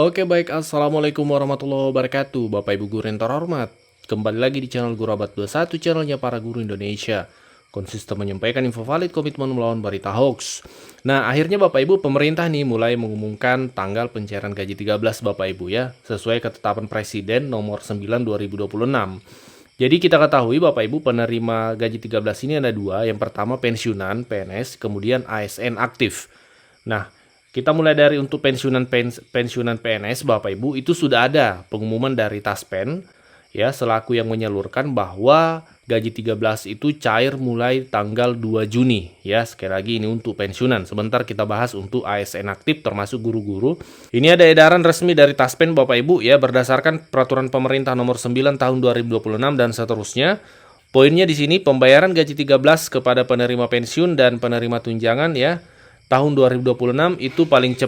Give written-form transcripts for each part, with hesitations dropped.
Oke baik, Assalamualaikum warahmatullahi wabarakatuh Bapak Ibu Guru yang terhormat. Kembali lagi di channel Guru Abad 21, channelnya para guru Indonesia. Konsisten menyampaikan info valid, komitmen melawan berita hoax. Nah, akhirnya Bapak Ibu, pemerintah nih mulai mengumumkan tanggal pencairan gaji 13 Bapak Ibu ya, sesuai ketetapan Presiden nomor 9 2026. Jadi kita ketahui Bapak Ibu, penerima gaji 13 ini ada dua. Yang pertama pensiunan PNS, kemudian ASN aktif. Nah, kita mulai dari untuk pensiunan PNS Bapak Ibu, itu sudah ada pengumuman dari Taspen ya, selaku yang menyalurkan bahwa gaji 13 itu cair mulai tanggal 2 Juni ya. Sekali lagi ini untuk pensiunan. Sebentar kita bahas untuk ASN aktif termasuk guru-guru. Ini ada edaran resmi dari Taspen Bapak Ibu ya, berdasarkan peraturan pemerintah nomor 9 tahun 2026 dan seterusnya. Poinnya di sini pembayaran gaji 13 kepada penerima pensiun dan penerima tunjangan ya tahun 2026 itu paling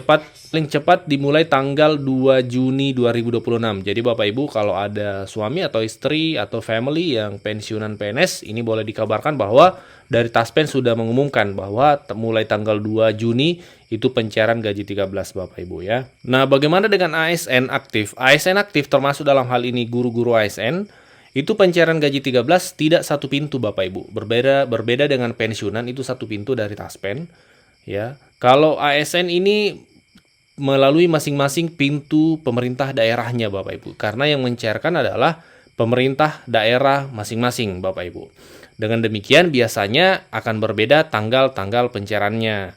cepat dimulai tanggal 2 Juni 2026. Jadi Bapak Ibu kalau ada suami atau istri atau family yang pensiunan PNS, ini boleh dikabarkan bahwa dari Taspen sudah mengumumkan bahwa mulai tanggal 2 Juni itu pencairan gaji 13 Bapak Ibu ya. Nah, bagaimana dengan ASN aktif? ASN aktif termasuk dalam hal ini guru-guru ASN, itu pencairan gaji 13 tidak satu pintu Bapak Ibu. Berbeda dengan pensiunan, itu satu pintu dari Taspen. Ya, kalau ASN ini melalui masing-masing pintu pemerintah daerahnya Bapak Ibu, karena yang mencairkan adalah pemerintah daerah masing-masing Bapak Ibu. Dengan demikian biasanya akan berbeda tanggal-tanggal pencairannya.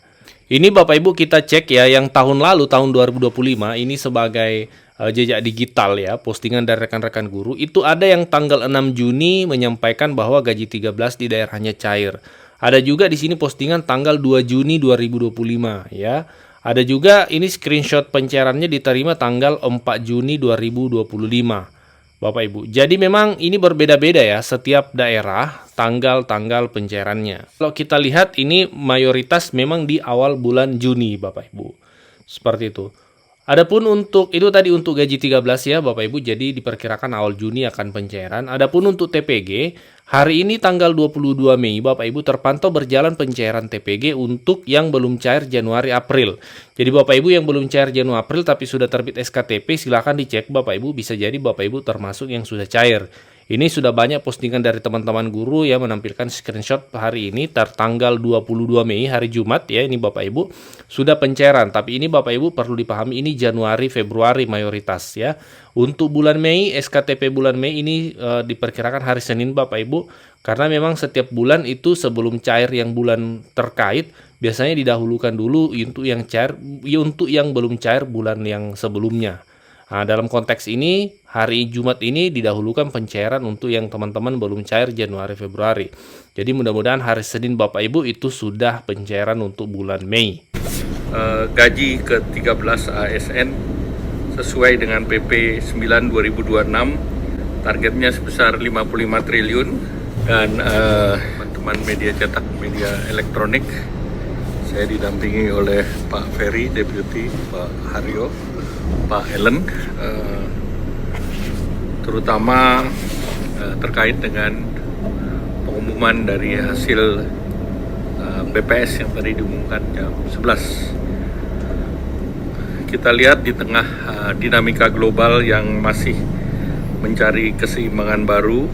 Ini Bapak Ibu kita cek ya, yang tahun lalu tahun 2025 ini sebagai jejak digital ya, postingan dari rekan-rekan guru, itu ada yang tanggal 6 Juni menyampaikan bahwa gaji 13 di daerahnya cair. Ada juga di sini postingan tanggal 2 Juni 2025 ya. Ada juga ini screenshot pencairannya diterima tanggal 4 Juni 2025. Bapak Ibu. Jadi memang ini berbeda-beda ya setiap daerah tanggal-tanggal pencairannya. Kalau kita lihat ini mayoritas memang di awal bulan Juni Bapak Ibu. Seperti itu. Adapun untuk itu tadi untuk gaji 13 ya Bapak Ibu, jadi diperkirakan awal Juni akan pencairan. Adapun untuk TPG, hari ini tanggal 22 Mei Bapak Ibu terpantau berjalan pencairan TPG untuk yang belum cair Januari April. Jadi Bapak Ibu yang belum cair Januari April tapi sudah terbit SKTP, silahkan dicek Bapak Ibu, bisa jadi Bapak Ibu termasuk yang sudah cair. Ini sudah banyak postingan dari teman-teman guru yang menampilkan screenshot hari ini tertanggal 22 Mei hari Jumat ya, ini Bapak Ibu sudah pencairan. Tapi ini Bapak Ibu perlu dipahami ini Januari Februari mayoritas ya. Untuk bulan Mei, SKTP bulan Mei ini diperkirakan hari Senin Bapak Ibu, karena memang setiap bulan itu sebelum cair yang bulan terkait biasanya didahulukan dulu untuk yang cair, untuk yang belum cair bulan yang sebelumnya. Nah, dalam konteks ini, hari Jumat ini didahulukan pencairan untuk yang teman-teman belum cair Januari Februari. Jadi mudah-mudahan hari Senin Bapak Ibu itu sudah pencairan untuk bulan Mei. Gaji ke-13 ASN sesuai dengan PP 9 2026, targetnya sebesar 55 triliun. Dan teman-teman media cetak, media elektronik, saya didampingi oleh Pak Ferry, Deputi, Pak Haryo, Pak Ellen, terutama terkait dengan pengumuman dari hasil BPS yang tadi diumumkan jam 11. Kita lihat di tengah dinamika global yang masih mencari keseimbangan baru,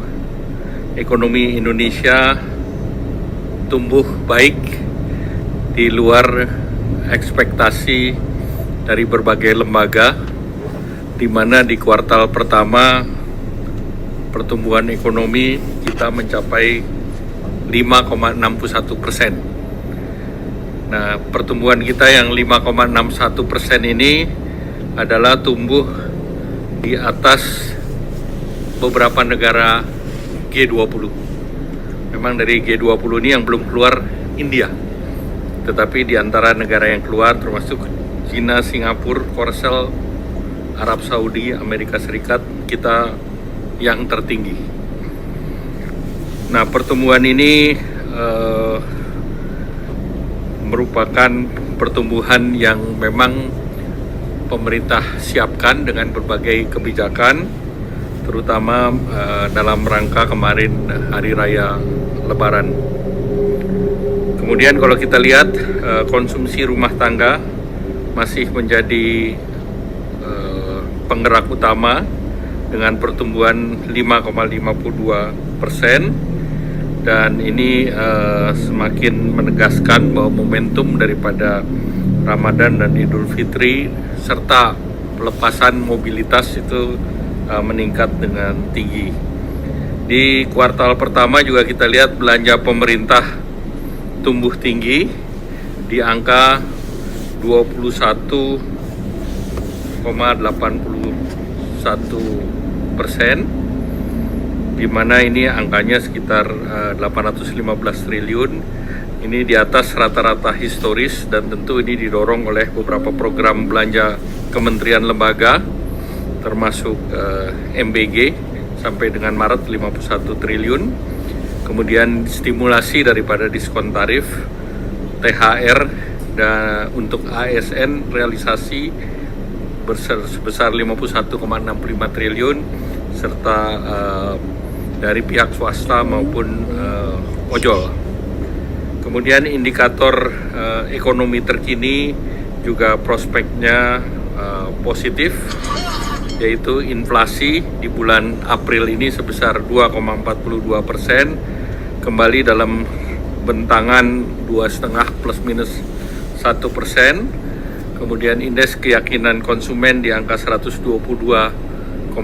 ekonomi Indonesia tumbuh baik di luar ekspektasi dari berbagai lembaga, di mana di kuartal pertama pertumbuhan ekonomi kita mencapai 5,61%. Nah, pertumbuhan kita yang 5,61% ini adalah tumbuh di atas beberapa negara G20. Memang dari G20 ini yang belum keluar India, tetapi di antara negara yang keluar termasuk China, Singapura, Korsel, Arab Saudi, Amerika Serikat, kita yang tertinggi. Nah, pertumbuhan ini merupakan pertumbuhan yang memang pemerintah siapkan dengan berbagai kebijakan, terutama dalam rangka kemarin Hari Raya Lebaran. Kemudian kalau kita lihat konsumsi rumah tangga masih menjadi penggerak utama dengan pertumbuhan 5,52%, dan ini semakin menegaskan bahwa momentum daripada Ramadan dan Idul Fitri serta pelepasan mobilitas itu meningkat dengan tinggi. Di kuartal pertama juga kita lihat belanja pemerintah tumbuh tinggi di angka 21,81%, di mana ini angkanya sekitar 815 triliun. Ini di atas rata-rata historis dan tentu ini didorong oleh beberapa program belanja kementerian lembaga termasuk MBG sampai dengan Maret 51 triliun. Kemudian stimulasi daripada diskon tarif, THR dan untuk ASN realisasi sebesar 51,65 triliun serta dari pihak swasta maupun ojol. Kemudian indikator ekonomi terkini juga prospeknya positif, yaitu inflasi di bulan April ini sebesar 2,42%, kembali dalam bentangan 2,5 plus minus 1%. Kemudian indeks keyakinan konsumen di angka 122,9.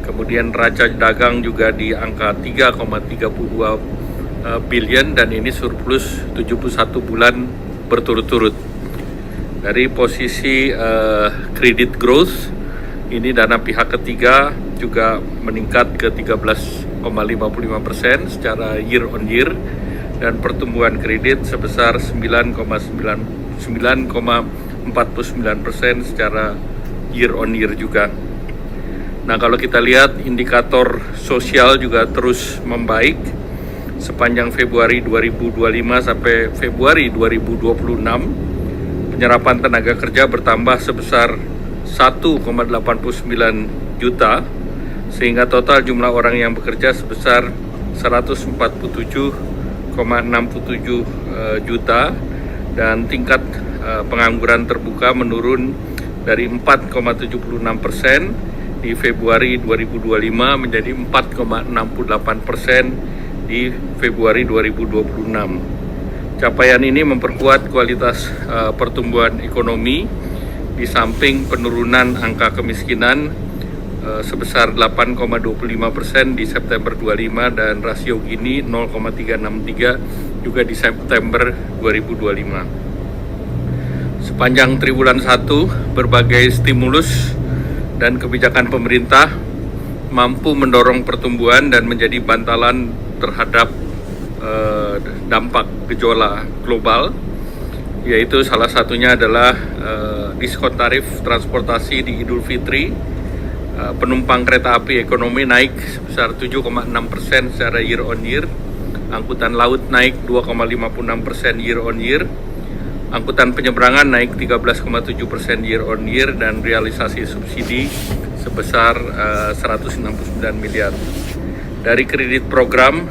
Kemudian neraca dagang juga di angka 3,32 billion, dan ini surplus 71 bulan berturut-turut. Dari posisi credit growth, ini dana pihak ketiga juga meningkat ke 13,55% secara year on year, dan pertumbuhan kredit sebesar 9,49% secara year on year juga. Nah, kalau kita lihat indikator sosial juga terus membaik. Sepanjang Februari 2025 sampai Februari 2026, penyerapan tenaga kerja bertambah sebesar 1,89 juta, sehingga total jumlah orang yang bekerja sebesar 147,67 juta, dan tingkat pengangguran terbuka menurun dari 4,76% di Februari 2025 menjadi 4,68% di Februari 2026. Capaian ini memperkuat kualitas pertumbuhan ekonomi di samping penurunan angka kemiskinan sebesar 8,25% di September 25 dan rasio Gini 0,363 juga di September 2025. Sepanjang triwulan 1, berbagai stimulus dan kebijakan pemerintah mampu mendorong pertumbuhan dan menjadi bantalan terhadap dampak gejolak global, yaitu salah satunya adalah diskon tarif transportasi di Idul Fitri. Penumpang kereta api ekonomi naik sebesar 7,6% secara year on year, angkutan laut naik 2,56% year on year, angkutan penyeberangan naik 13,7% year on year, dan realisasi subsidi sebesar 169 miliar. Dari kredit program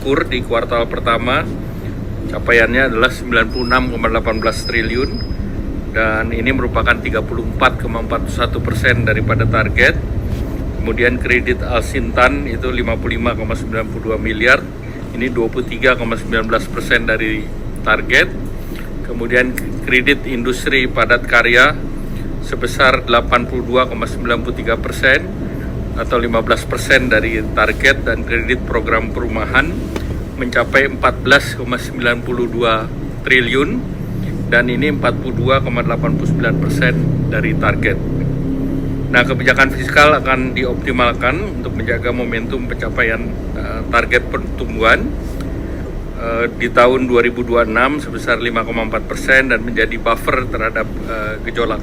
KUR di kuartal pertama, capaiannya adalah 96,18 triliun, dan ini merupakan 34,41% daripada target. Kemudian kredit Al-Sintan itu 55,92 miliar, ini 23,19% dari target. Kemudian kredit industri padat karya sebesar 82,93% atau 15% dari target, dan kredit program perumahan mencapai 14,92 triliun, dan ini 42,89% dari target. Nah, kebijakan fiskal akan dioptimalkan untuk menjaga momentum pencapaian target pertumbuhan di tahun 2026 sebesar 5,4% dan menjadi buffer terhadap gejolak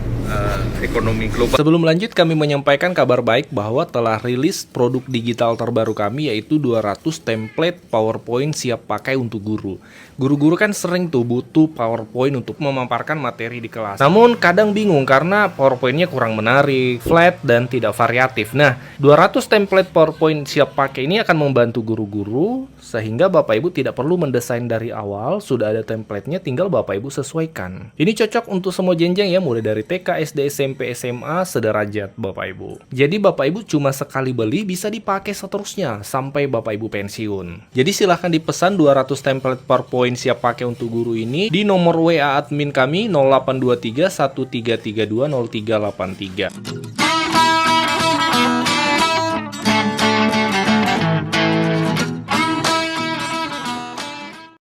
ekonomi global. Sebelum lanjut, kami menyampaikan kabar baik bahwa telah rilis produk digital terbaru kami, yaitu 200 template PowerPoint siap pakai untuk guru. Guru-guru kan sering tuh butuh PowerPoint untuk memaparkan materi di kelas. Namun kadang bingung karena PowerPoint-nya kurang menarik, flat, dan tidak variatif. Nah, 200 template PowerPoint siap pakai ini akan membantu guru-guru sehingga Bapak Ibu tidak perlu mendesain dari awal, sudah ada template-nya, tinggal Bapak Ibu sesuaikan. Ini cocok untuk semua jenjang ya, mulai dari TK, SD, SMP, SMA sederajat Bapak Ibu. Jadi Bapak Ibu cuma sekali beli bisa dipakai seterusnya sampai Bapak Ibu pensiun. Jadi silahkan dipesan 200 template PowerPoint siap pakai untuk guru ini di nomor WA admin kami 0823 1332 0383.